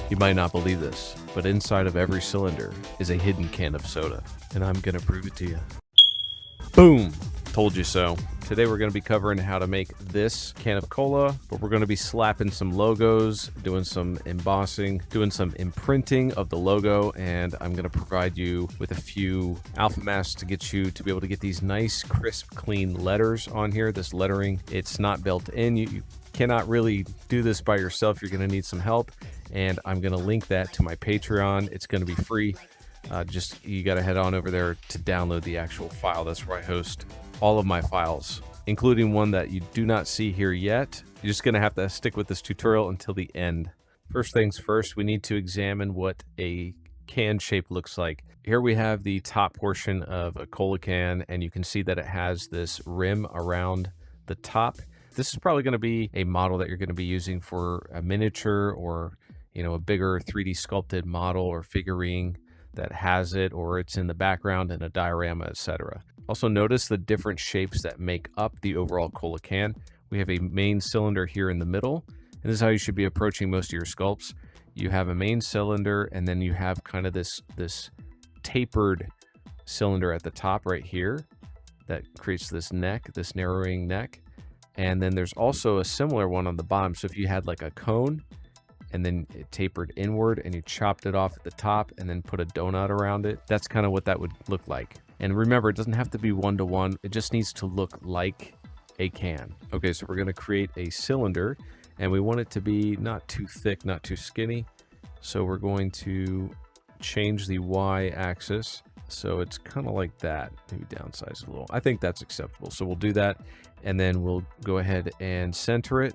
You might not believe this, but inside of every cylinder is a hidden can of soda, and I'm gonna prove it to you. Boom! Told you so. Today we're going to be covering how to make this can of cola, but we're going to be slapping some logos, doing some embossing, doing some imprinting of the logo, and I'm going to provide you with a few alpha masks to get you to be able to get these nice, crisp, clean letters on here. This lettering, it's not built in. You cannot really do this by yourself. You're going to need some help, and I'm going to link that to my Patreon. It's going to be free. You got to head on over there to download the actual file. That's where I host all of my files, including one that you do not see here yet. You're just going to have to stick with this tutorial until the end. First things first, we need to examine what a can shape looks like. Here we have the top portion of a cola can, and you can see that it has this rim around the top. This is probably going to be a model that you're going to be using for a miniature or, a bigger 3D sculpted model or figurine that has it, or it's in the background in a diorama, etc. Also notice the different shapes that make up the overall cola can. We have a main cylinder here in the middle, and this is how you should be approaching most of your sculpts. You have a main cylinder, and then you have kind of this tapered cylinder at the top right here that creates this neck, this narrowing neck. And then there's also a similar one on the bottom. So if you had like a cone and then it tapered inward and you chopped it off at the top and then put a donut around it, that's kind of what that would look like. And remember, it doesn't have to be one-to-one. It just needs to look like a can. Okay, so we're going to create a cylinder, and we want it to be not too thick, not too skinny. So we're going to change the y-axis. So it's kind of like that. Maybe downsize a little. I think that's acceptable. So we'll do that, and then we'll go ahead and center it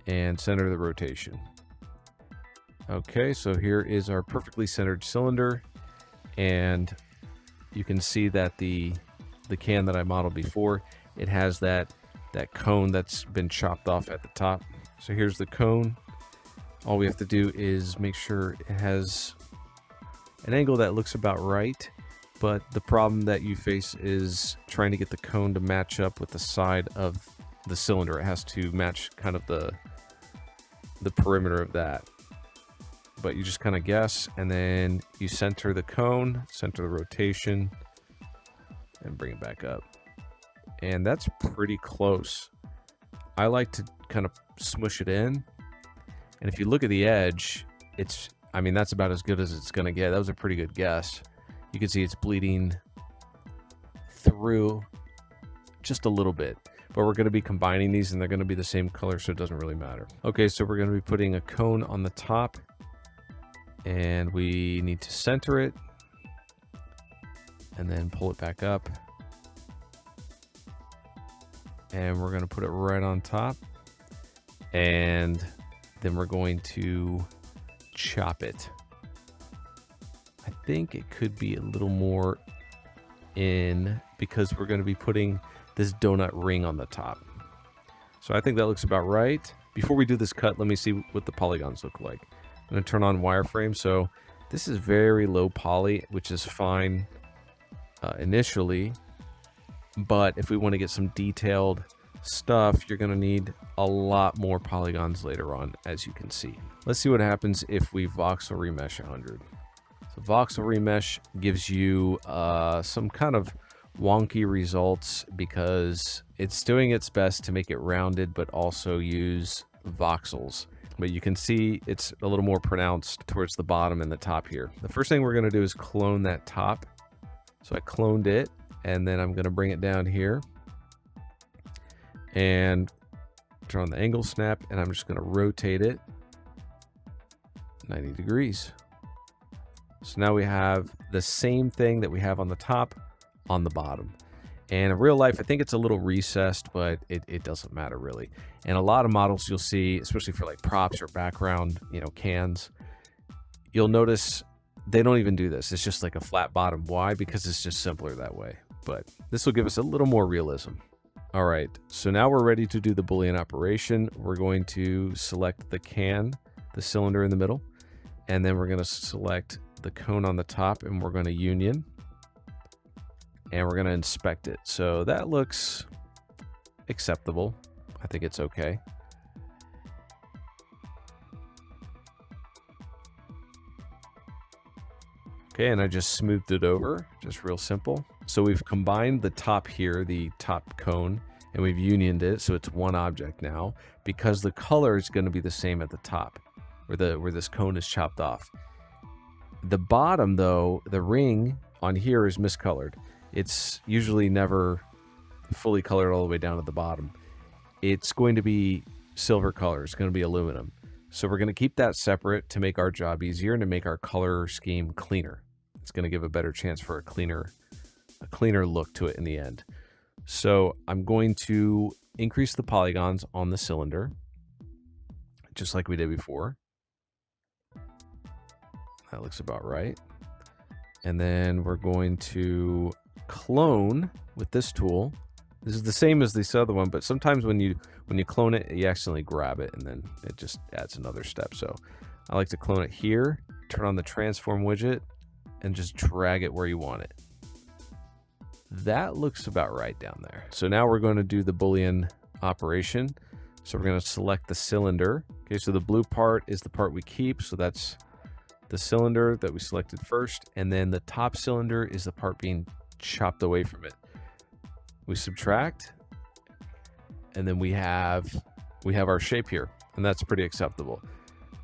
and center the rotation. Okay, so here is our perfectly centered cylinder, and you can see that the can that I modeled before, it has that cone that's been chopped off at the top. So here's the cone. All we have to do is make sure it has an angle that looks about right, but the problem that you face is trying to get the cone to match up with the side of the cylinder. It has to match kind of the perimeter of that. But you just kind of guess, and then you center the cone, center the rotation, and bring it back up. And that's pretty close. I like to kind of smush it in. And if you look at the edge, that's about as good as it's going to get. That was a pretty good guess. You can see it's bleeding through just a little bit. But we're going to be combining these, and they're going to be the same color, so it doesn't really matter. Okay, so we're going to be putting a cone on the top, and we need to center it and then pull it back up, and we're going to put it right on top, and then we're going to chop it. I think it could be a little more in, because we're going to be putting this donut ring on the top. So I think that looks about right. Before we do this cut, let me see what the polygons look like. I'm going to turn on wireframe. So this is very low poly, which is fine initially. But if we want to get some detailed stuff, you're going to need a lot more polygons later on, as you can see. Let's see what happens if we voxel remesh 100. So voxel remesh gives you some kind of wonky results because it's doing its best to make it rounded, but also use voxels. But you can see it's a little more pronounced towards the bottom and the top here. The first thing we're going to do is clone that top. So I cloned it, and then I'm going to bring it down here and turn on the angle snap, and I'm just going to rotate it 90 degrees. So now we have the same thing that we have on the top on the bottom. And in real life, I think it's a little recessed, but it doesn't matter really. And a lot of models you'll see, especially for like props or background, cans, you'll notice they don't even do this. It's just like a flat bottom. Why? Because it's just simpler that way. But this will give us a little more realism. All right, so now we're ready to do the Boolean operation. We're going to select the can, the cylinder in the middle, and then we're going to select the cone on the top, and we're going to union, and we're going to inspect it. So that looks acceptable. I think it's okay. Okay, and I just smoothed it over, just real simple. So we've combined the top here, the top cone, and we've unioned it so it's one object now, because the color is going to be the same at the top, where this cone is chopped off. The bottom, though, the ring on here is miscolored. It's usually never fully colored all the way down to the bottom. It's going to be silver color. It's going to be aluminum. So we're going to keep that separate to make our job easier and to make our color scheme cleaner. It's going to give a better chance for a cleaner look to it in the end. So I'm going to increase the polygons on the cylinder, just like we did before. That looks about right. And then we're going to clone with this tool. This is the same as this other one, but sometimes when you clone it, you accidentally grab it, and then it just adds another step. So I like to clone it here, turn on the transform widget, and just drag it where you want it. That looks about right down there. So now we're going to do the Boolean operation. So we're going to select the cylinder. Okay, so the blue part is the part we keep. So that's the cylinder that we selected first. And then the top cylinder is the part being chopped away from it. We subtract, and then we have our shape here, and that's pretty acceptable.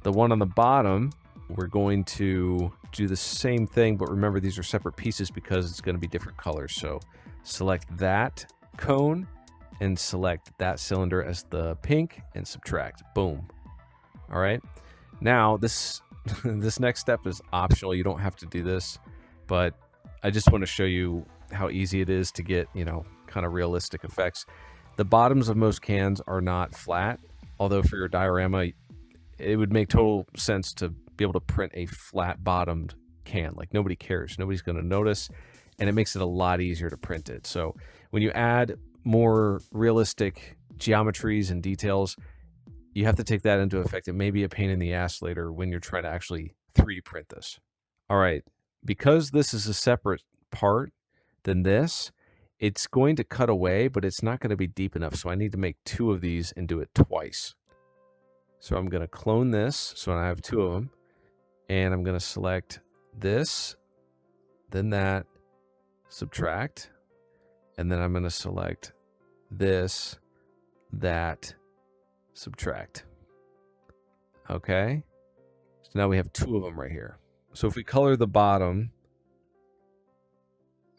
The one on the bottom, we're going to do the same thing, but remember these are separate pieces because it's going to be different colors. So select that cone and select that cylinder as the pink and subtract. Boom. All right. Now this next step is optional. You don't have to do this, but I just want to show you how easy it is to get, kind of realistic effects. The bottoms of most cans are not flat, although for your diorama, it would make total sense to be able to print a flat bottomed can. Like, nobody cares. Nobody's going to notice, and it makes it a lot easier to print it. So when you add more realistic geometries and details, you have to take that into effect. It may be a pain in the ass later when you're trying to actually 3D print this. All right, because this is a separate part than this, it's going to cut away, but it's not going to be deep enough. So I need to make 2 of these and do it twice. So I'm going to clone this. So I have 2 of them, and I'm going to select this, then that, subtract, and then I'm going to select this, that, subtract. Okay. So now we have 2 of them right here. So if we color the bottom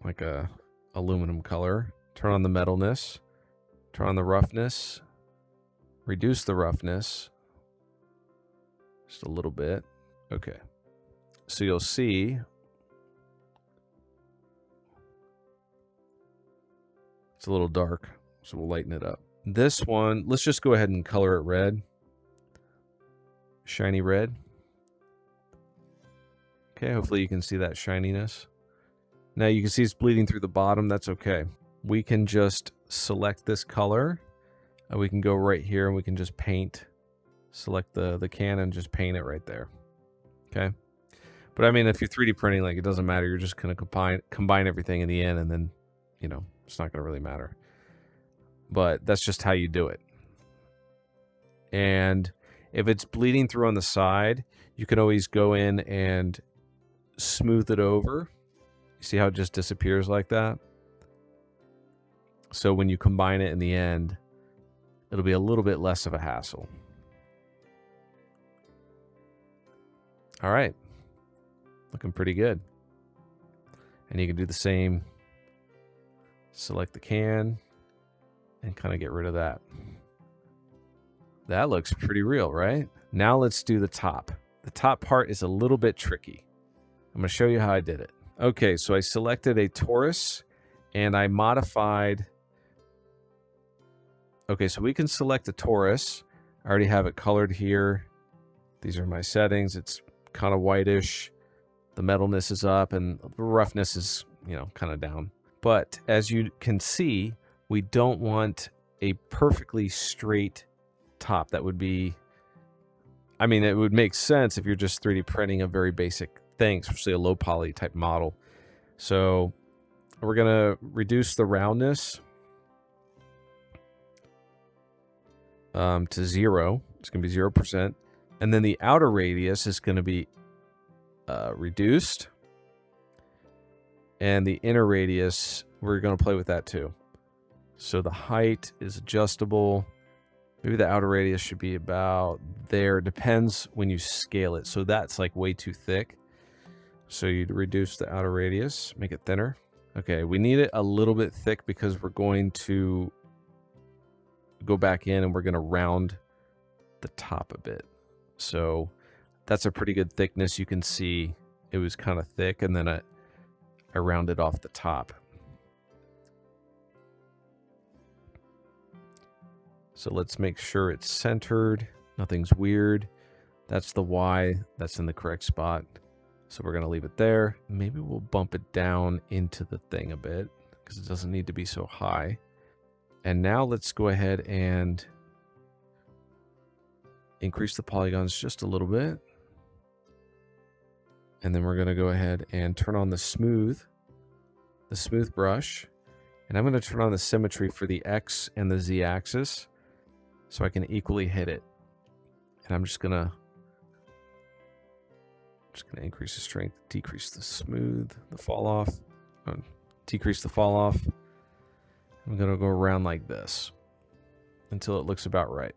like a aluminum color, turn on the metalness, turn on the roughness, reduce the roughness just a little bit. Okay. So you'll see it's a little dark, so we'll lighten it up. This one, let's just go ahead and color it red. Shiny red. Okay, hopefully you can see that shininess. Now you can see it's bleeding through the bottom. That's okay. We can just select this color, and we can go right here and we can just paint. Select the can and just paint it right there. Okay. But I mean, if you're 3D printing, like, it doesn't matter. You're just going to combine everything in the end, and then, it's not going to really matter. But that's just how you do it. And if it's bleeding through on the side, you can always go in and smooth it over. You see how it just disappears like that? So when you combine it in the end, it'll be a little bit less of a hassle. All right. Looking pretty good. And you can do the same. Select the can and kind of get rid of that. That looks pretty real, right? Now let's do the top. The top part is a little bit tricky. I'm going to show you how I did it. Okay, so I selected a torus and I modified. Okay, so we can select a torus. I already have it colored here. These are my settings. It's kind of whitish. The metalness is up and the roughness is, kind of down. But as you can see, we don't want a perfectly straight top. That would be, it would make sense if you're just 3D printing a very basic thing, especially a low poly type model. So we're going to reduce the roundness to 0. It's going to be 0%. And then the outer radius is going to be reduced. And the inner radius, we're going to play with that too. So the height is adjustable. Maybe the outer radius should be about there. Depends when you scale it. So that's like way too thick. So you'd reduce the outer radius, make it thinner. Okay, we need it a little bit thick because we're going to go back in and we're going to round the top a bit. So that's a pretty good thickness. You can see it was kind of thick, and then I rounded off the top. So let's make sure it's centered. Nothing's weird. That's the Y. That's in the correct spot. So we're going to leave it there. Maybe we'll bump it down into the thing a bit because it doesn't need to be so high. And now let's go ahead and increase the polygons just a little bit. And then we're going to go ahead and turn on the smooth brush. And I'm going to turn on the symmetry for the X and the Z axis so I can equally hit it. And I'm just going to increase the strength, decrease the smooth, the fall off, decrease the fall off. I'm going to go around like this until it looks about right.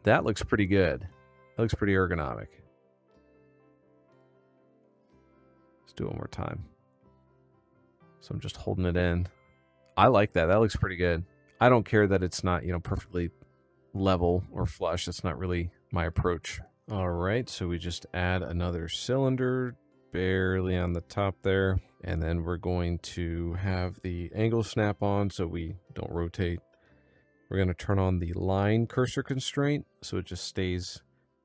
That looks pretty good. That looks pretty ergonomic. Let's do it one more time. So I'm just holding it in. I like that. That looks pretty good. I don't care that it's not, perfectly level or flush. That's not really my approach. All right, so we just add another cylinder barely on the top there. And then we're going to have the angle snap on so we don't rotate. We're going to turn on the line cursor constraint so it just stays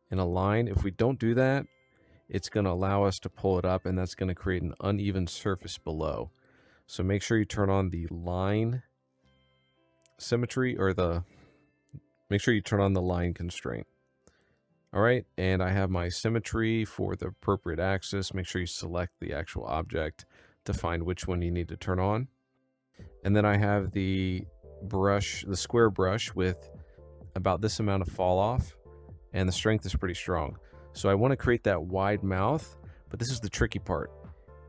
in a line. If we don't do that, it's going to allow us to pull it up, and that's going to create an uneven surface below. So make sure you turn on the line symmetry, or make sure you turn on the line constraint. All right, and I have my symmetry for the appropriate axis. Make sure you select the actual object to find which one you need to turn on. And then I have the brush, the square brush with about this amount of fall off, and the strength is pretty strong. So I want to create that wide mouth, but this is the tricky part.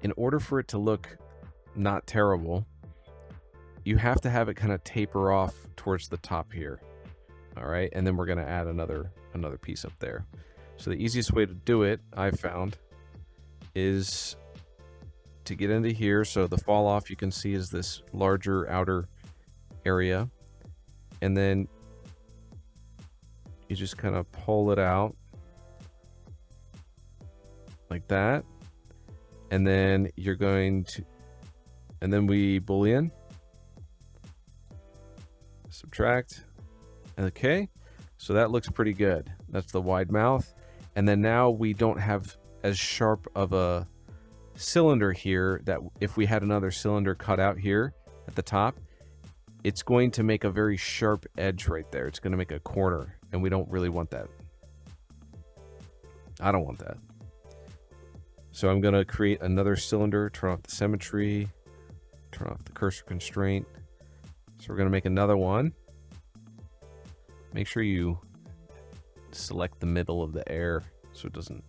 In order for it to look not terrible, you have to have it kind of taper off towards the top here. All right, and then we're going to add another piece up there. So the easiest way to do it, I've found, is to get into here. So the fall off you can see is this larger outer area, and then you just kind of pull it out like that, and then you're going to, and then we Boolean subtract. Okay, so that looks pretty good. That's the wide mouth. And then now we don't have as sharp of a cylinder here that if we had another cylinder cut out here at the top, it's going to make a very sharp edge right there. It's going to make a corner, and we don't really want that. I don't want that. So I'm going to create another cylinder, turn off the symmetry, turn off the cursor constraint. So we're going to make another one. Make sure you select the middle of the air so it doesn't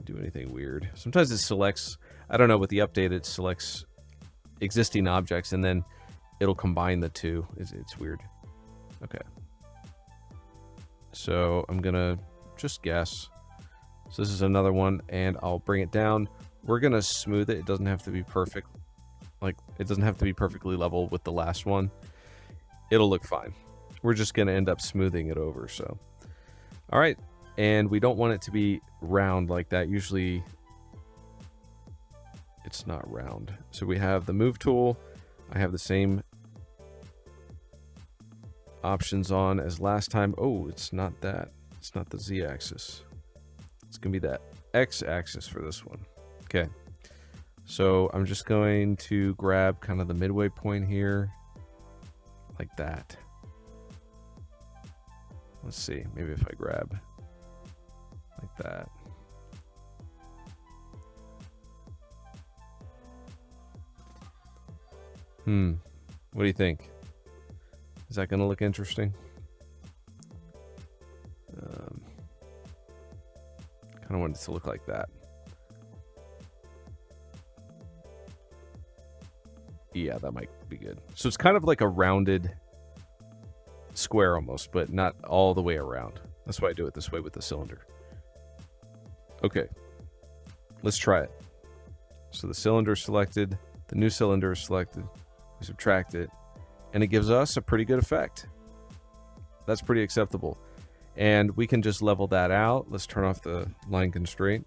do anything weird. Sometimes it selects, I don't know, with the update it selects existing objects and then it'll combine the two. It's weird. Okay. So I'm gonna just guess. So this is another one, and I'll bring it down. We're gonna smooth it. It doesn't have to be perfect. Like, it doesn't have to be perfectly level with the last one. It'll look fine. We're just gonna end up smoothing it over, so. All right, and we don't want it to be round like that. Usually it's not round. So we have the move tool. I have the same options on as last time. Oh, it's not that. It's not the Z axis. It's gonna be that X axis for this one. Okay. So I'm just going to grab kind of the midway point here, like that. Let's see, maybe if I grab like that. What do you think? Is that gonna look interesting? Kind of want it to look like that. Yeah, that might be good. So it's kind of like a rounded square almost, but not all the way around. That's why I do it this way with the cylinder. Okay, let's try it. So the cylinder is selected, the new cylinder is selected, we subtract it, and it gives us a pretty good effect. That's pretty acceptable. And we can just level that out. Let's turn off the line constraint.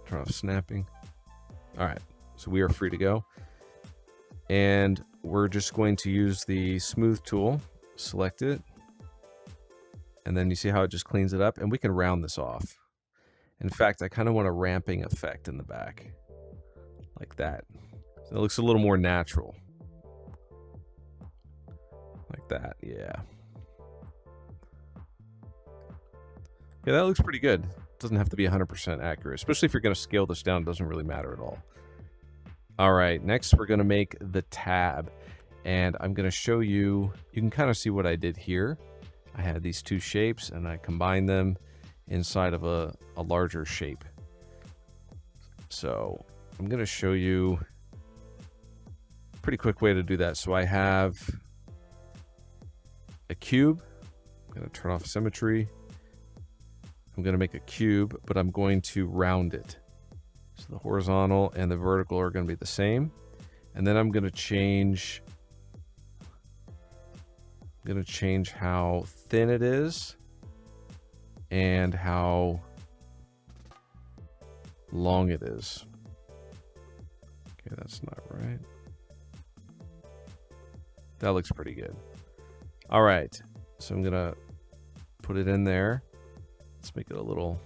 Turn off snapping. All right, so we are free to go. And we're just going to use the smooth tool, select it, and then you see how it just cleans it up, and we can round this off. In fact, I kind of want a ramping effect in the back, like that. So it looks a little more natural. Like that, yeah. Yeah, that looks pretty good. It doesn't have to be 100% accurate, especially if you're going to scale this down. It doesn't really matter at all. All right, next we're going to make the tab, and I'm going to show you. You can kind of see what I did here. I had these two shapes, and I combined them inside of a larger shape. So I'm going to show you a pretty quick way to do that. So I have a cube. I'm going to turn off symmetry. I'm going to make a cube, but I'm going to round it. So the horizontal and the vertical are going to be the same. And then I'm going to change how thin it is and how long it is. Okay, that's not right. That looks pretty good. All right, so I'm going to put it in there. Let's make it a little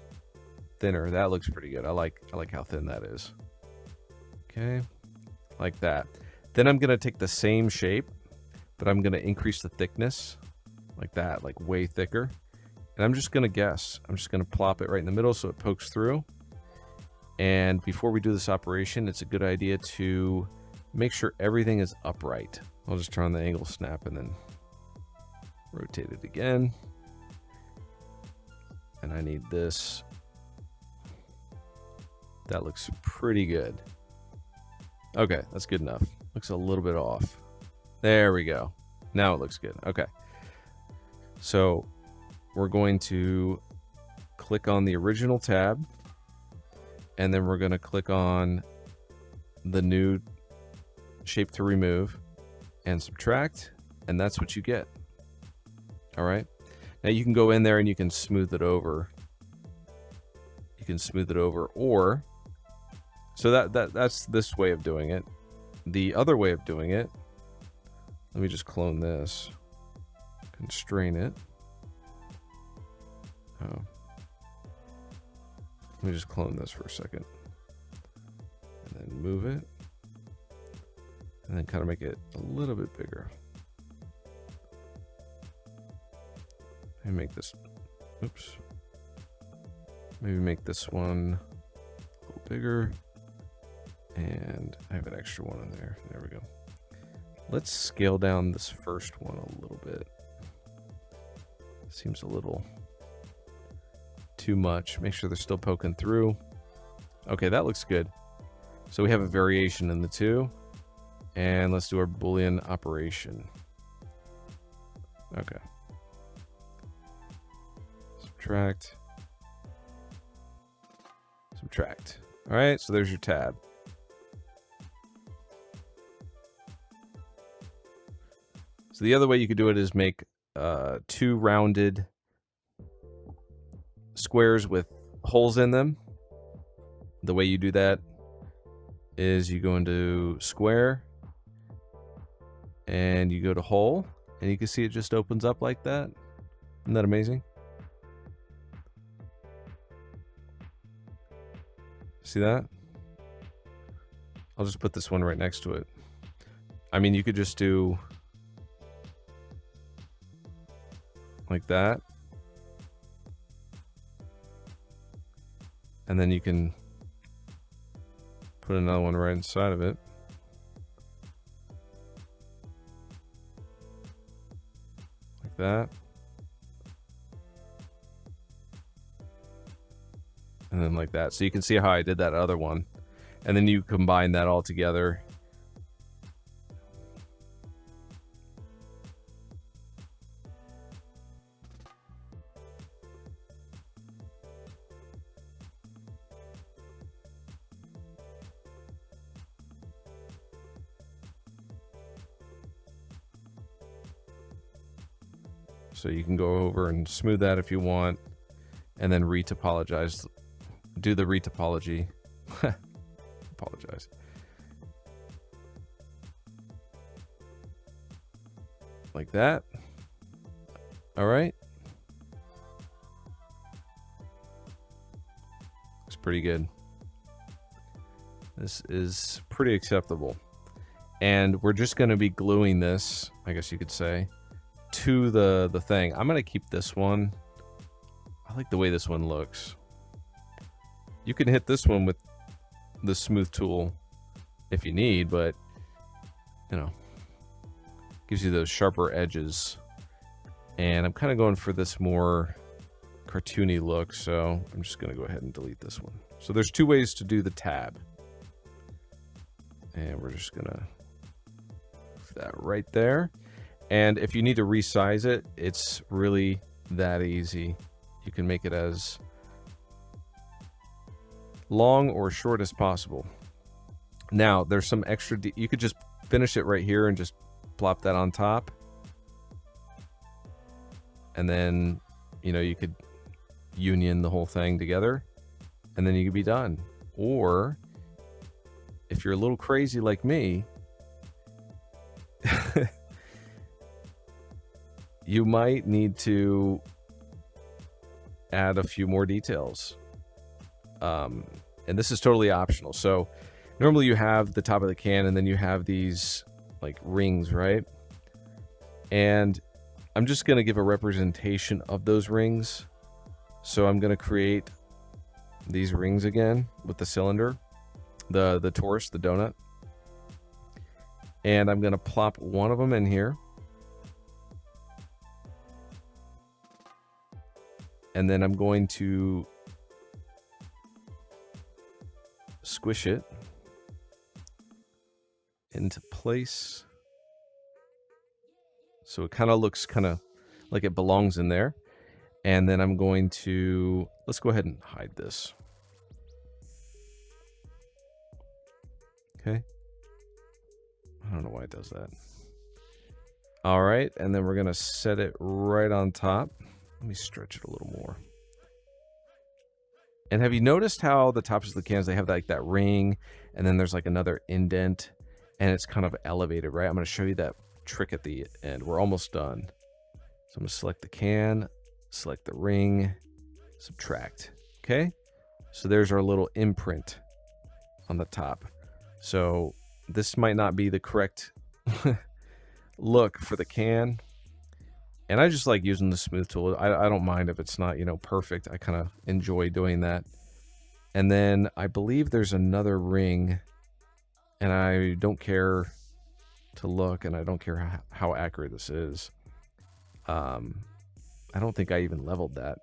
thinner. That looks pretty good. I like how thin that is. Okay, like that. Then I'm gonna take the same shape, but I'm gonna increase the thickness like that, like way thicker. And I'm just gonna guess. I'm just gonna plop it right in the middle so it pokes through. And before we do this operation, it's a good idea to make sure everything is upright. I'll just turn on the angle snap and then rotate it again. And I need this. That looks pretty good. Okay, that's good enough. Looks a little bit off. There we go. Now it looks good. Okay. So we're going to click on the original tab, and then we're going to click on the new shape to remove and subtract, and that's what you get. All right. Now you can go in there and you can smooth it over. You can smooth it over, or so that's this way of doing it. The other way of doing it, let me just clone this, constrain it. Oh, let me just clone this for a second, and then move it, and then kind of make it a little bit bigger. And make this, oops, maybe make this one a little bigger, and I have an extra one in there. There we go. Let's scale down this first one a little bit. Seems a little too much. Make sure they're still poking through. Okay, that looks good. So we have a variation in the two, and let's do our Boolean operation. Okay. Subtract. Subtract. All right, so there's your tab. So the other way you could do it is make two rounded squares with holes in them. The way you do that is you go into square and you go to hole, and you can see it just opens up like that. Isn't that amazing? See that? I'll just put this one right next to it. I mean, you could just do like that, and then you can put another one right inside of it. Like that. And then like that. So you can see how I did that other one. And then you combine that all together So you can go over and smooth that if you want, and then retopologize. Do the retopology. Apologize. Like that. All right. It's pretty good. This is pretty acceptable. And we're just going to be gluing this, I guess you could say, to the thing. I'm going to keep this one. I like the way this one looks. You can hit this one with the smooth tool if you need, but, you know, gives you those sharper edges. And I'm kind of going for this more cartoony look, so I'm just going to go ahead and delete this one. So there's two ways to do the tab. And we're just going to move that right there. And if you need to resize it, it's really that easy. You can make it as long or short as possible. Now, there's some extra... you could just finish it right here and just plop that on top. And then, you know, you could union the whole thing together. And then you could be done. Or, if you're a little crazy like me, you might need to add a few more details. And this is totally optional. So normally you have the top of the can and then you have these like rings, right? And I'm just going to give a representation of those rings. So I'm going to create these rings again with the cylinder, the torus, the donut. And I'm going to plop one of them in here. And then I'm going to squish it into place. So it kind of looks kind of like it belongs in there. And then I'm going to, let's go ahead and hide this. Okay. I don't know why it does that. All right. And then we're going to set it right on top. Let me stretch it a little more. And have you noticed how the tops of the cans, they have like that ring and then there's like another indent and it's kind of elevated, right? I'm going to show you that trick at the end. We're almost done. So I'm going to select the can, select the ring, subtract. Okay. So there's our little imprint on the top. So this might not be the correct look for the can. And I just like using the smooth tool. I don't mind if it's not, you know, perfect. I kind of enjoy doing that. And then I believe there's another ring and I don't care to look and I don't care how accurate this is. I don't think I even leveled that.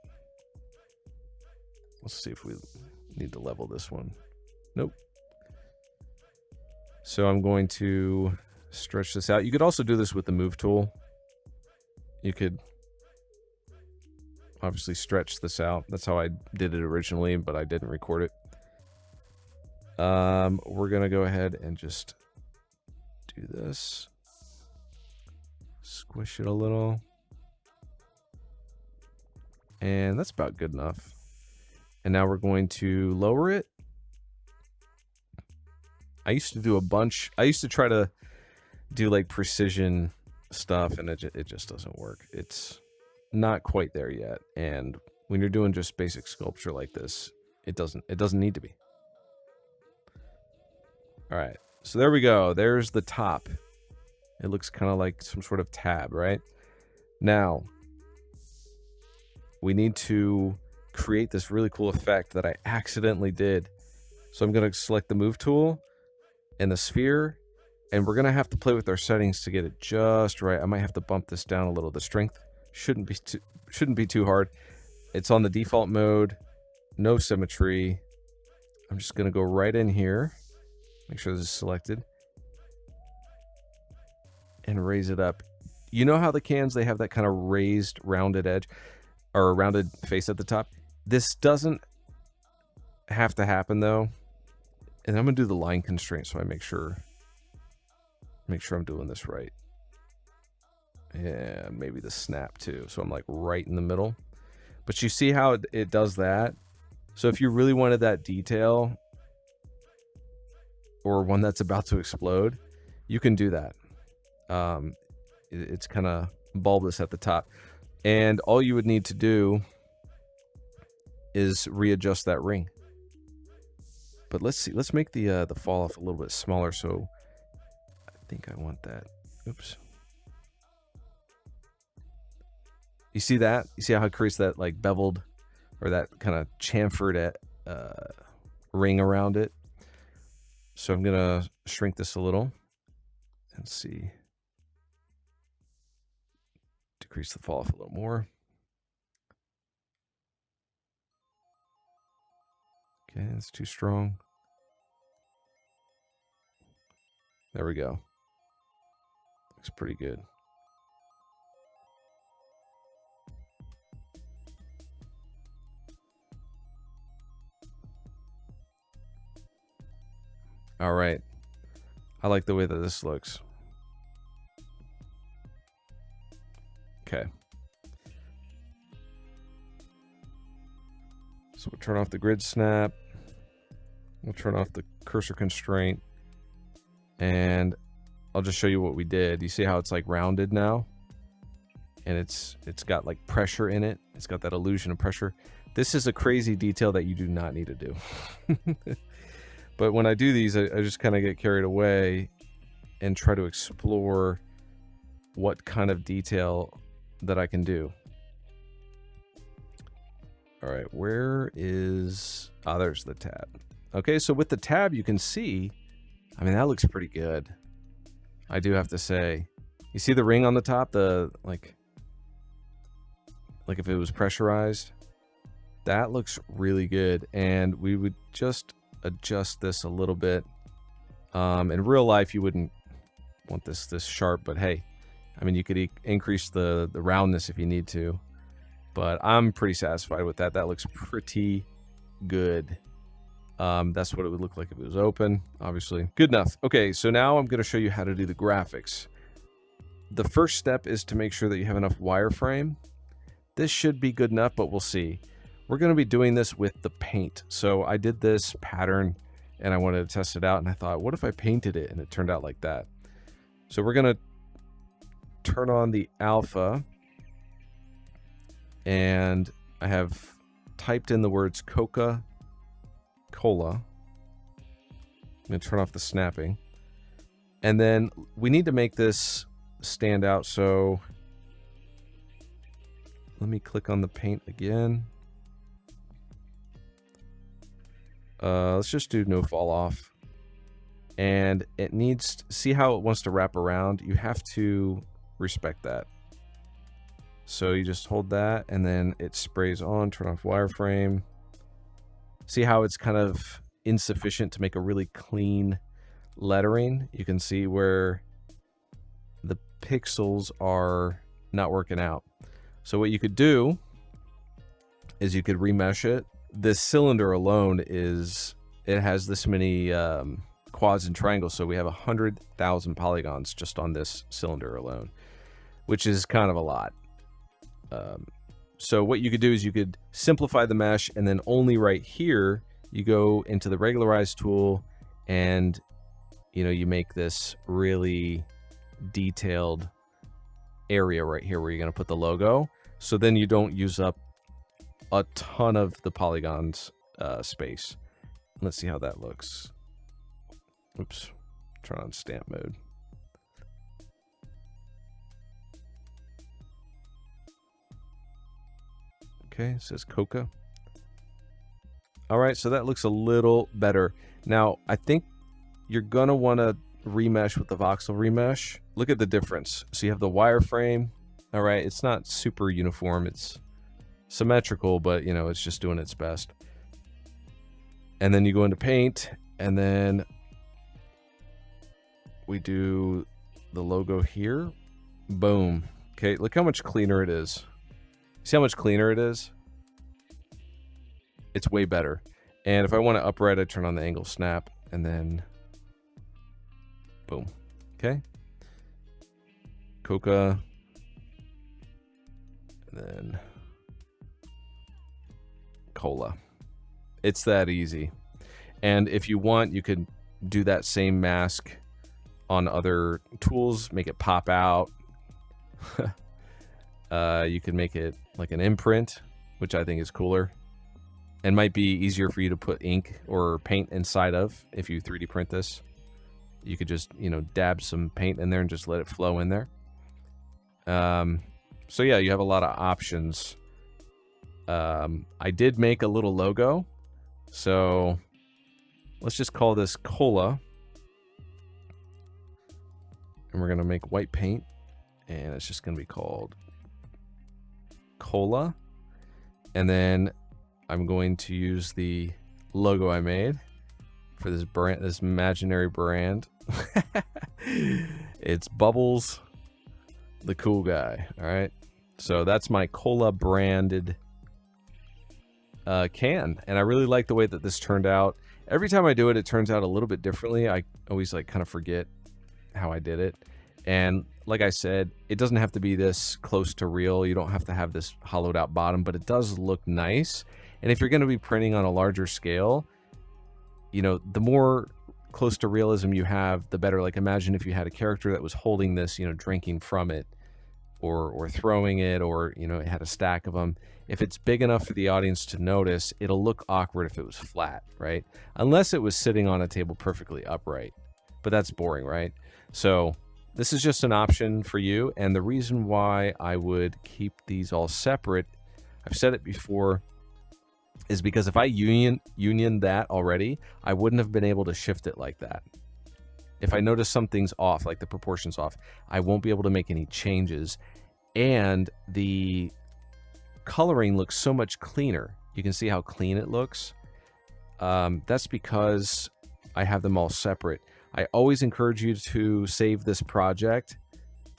Let's see if we need to level this one. Nope. So I'm going to stretch this out. You could also do this with the move tool. You could obviously stretch this out. That's how I did it originally, but I didn't record it. We're going to go ahead and just do this. Squish it a little. And that's about good enough. And now we're going to lower it. I used to do a bunch. I used to try to do like precision stuff and it just doesn't work. It's not quite there yet. And when you're doing just basic sculpture like this, it doesn't need to be. All right. So there we go. There's the top. It looks kind of like some sort of tab, right? Now, we need to create this really cool effect that I accidentally did. So I'm going to select the move tool and the sphere, and we're going to have to play with our settings to get it just right. I might have to bump this down a little. The strength shouldn't be too hard. It's on the default mode, no symmetry. I'm just going to go right in here. Make sure this is selected. And raise it up. You know how the cans, they have that kind of raised rounded edge or a rounded face at the top? This doesn't have to happen though. And I'm going to do the line constraint so I make sure I'm doing this right. and maybe the snap too. So I'm like right in the middle. But you see how it does that? So if you really wanted that detail, or one that's about to explode, you can do that. It's kind of bulbous at the top. And all you would need to do is readjust that ring. But let's see. Let's make the fall off a little bit smaller. So I think I want that. Oops. You see that? You see how it creates that like beveled or that kind of chamfered ring around it? So I'm going to shrink this a little and see. Decrease the fall off a little more. Okay, that's too strong. There we go. Looks pretty good. All right. I like the way that this looks. Okay. So we'll turn off the grid snap. We'll turn off the cursor constraint. And I'll just show you what we did. You see how it's like rounded now? And it's got like pressure in it. It's got that illusion of pressure. This is a crazy detail that you do not need to do. But when I do these, I just kind of get carried away and try to explore what kind of detail that I can do. All right, where is... Ah, there's the tab. Okay, so with the tab, you can see, I mean, that looks pretty good. I do have to say. You see the ring on the top? The, like if it was pressurized? That looks really good. And we would just adjust this a little bit. In real life, you wouldn't want this sharp, but hey, I mean, you could increase the roundness if you need to. But I'm pretty satisfied with that. That looks pretty good. That's what it would look like if it was open, obviously. Good enough. Okay, so now I'm going to show you how to do the graphics. The first step is to make sure that you have enough wireframe. This should be good enough, but we'll see. We're going to be doing this with the paint. So I did this pattern and I wanted to test it out, and I thought, what if I painted it? And it turned out like that. So we're going to turn on the alpha, and I have typed in the words Coca-Cola. I'm going to turn off the snapping. And then we need to make this stand out. So let me click on the paint again. Let's just do no fall off. And it needs to, see how it wants to wrap around. You have to respect that. So you just hold that and then it sprays on, turn off wireframe. See how it's kind of insufficient to make a really clean lettering? You can see where the pixels are not working out. So what you could do is you could remesh it. This cylinder alone it has this many quads and triangles, so we have 100,000 polygons just on this cylinder alone, which is kind of a lot. So what you could do is you could simplify the mesh, and then only right here you go into the regularize tool, and you make this really detailed area right here where you're going to put the logo. So then you don't use up a ton of the polygons space. Let's see how that looks. Oops, turn on stamp mode. Okay, it says Coca. All right, so that looks a little better. Now, I think you're gonna want to remesh with the voxel remesh. Look at the difference. So you have the wireframe. All right, it's not super uniform. It's symmetrical, but it's just doing its best. And then you go into paint, and then we do the logo here. Boom. Okay, look how much cleaner it is. See how much cleaner it is? It's way better. And if I want to upright, I turn on the angle snap, and then boom. Okay. Coca. and then cola. It's that easy. And if you want, you could do that same mask on other tools, make it pop out. You can make it like an imprint, which I think is cooler and might be easier for you to put ink or paint inside of. If you 3D print this, you could just, you know, dab some paint in there and just let it flow in there. So yeah, you have a lot of options. I did make a little logo, so let's just call this Cola, and we're gonna make white paint, and it's just gonna be called Cola. And then I'm going to use the logo I made for this brand, this imaginary brand. It's Bubbles, the cool guy. All right, so that's my Cola branded can, and I really like the way that this turned out. Every time I do it, it turns out a little bit differently. I always like kind of forget how I did it. And like I said, it doesn't have to be this close to real. You don't have to have this hollowed out bottom, but it does look nice. And if you're going to be printing on a larger scale, you know, the more close to realism you have, the better. Like imagine if you had a character that was holding this, you know, drinking from it, or throwing it, or, you know, it had a stack of them. If it's big enough for the audience to notice, it'll look awkward if it was flat, right? Unless it was sitting on a table perfectly upright, but that's boring, right? So this is just an option for you. And the reason why I would keep these all separate, I've said it before, is because if I union that already, I wouldn't have been able to shift it like that. If I notice something's off, like the proportion's off, I won't be able to make any changes. And the coloring looks so much cleaner. You can see how clean it looks. That's because I have them all separate. I always encourage you to save this project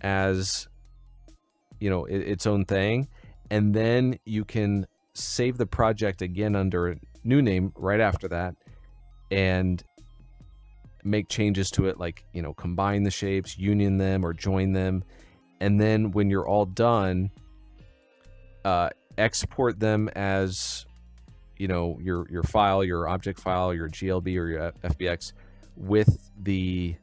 as, you know, its own thing. And then you can save the project again under a new name right after that and make changes to it, like, you know, combine the shapes, union them, or join them. And then when you're all done, export them as, you know, your file, your object file, your GLB or your FBX with the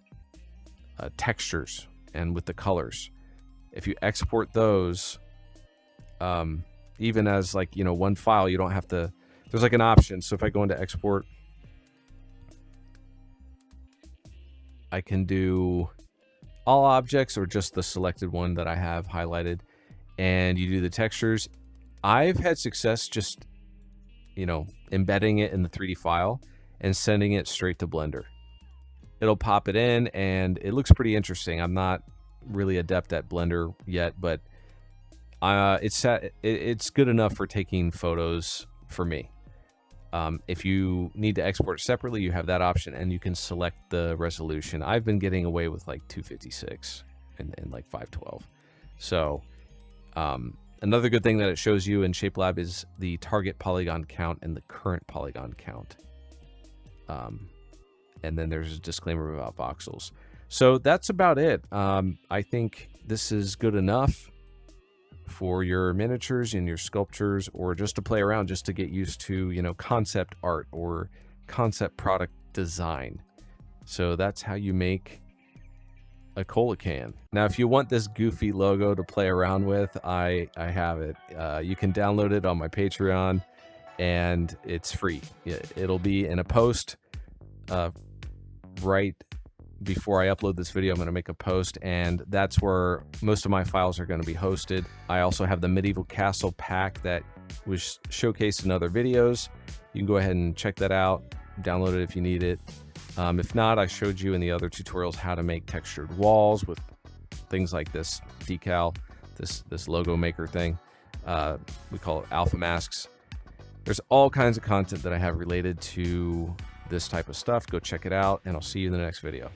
textures and with the colors. If you export those, even as, like, you know, one file, you don't have to, there's like an option. So if I go into export, I can do all objects or just the selected one that I have highlighted, and you do the textures. I've had success just, you know, embedding it in the 3D file and sending it straight to Blender. It'll pop it in and it looks pretty interesting. I'm not really adept at Blender yet, but it's good enough for taking photos for me. If you need to export separately, you have that option, and you can select the resolution. I've been getting away with like 256 and like 512. So another good thing that it shows you in Shapelab is the target polygon count and the current polygon count. And then there's a disclaimer about voxels. So that's about it. I think this is good enough for your miniatures and your sculptures, or just to play around, just to get used to, you know, concept art or concept product design. So that's how you make a cola can. Now, if you want this goofy logo to play around with, I have it. You can download it on my Patreon, and it's free. It'll be in a post right before I upload this video. I'm going to make a post, and that's where most of my files are going to be hosted. I also have the medieval castle pack that was showcased in other videos. You can go ahead and check that out, download it if you need it. If not, I showed you in the other tutorials how to make textured walls with things like this decal, this logo maker thing. We call it alpha masks. There's all kinds of content that I have related to this type of stuff. Go check it out, and I'll see you in the next video.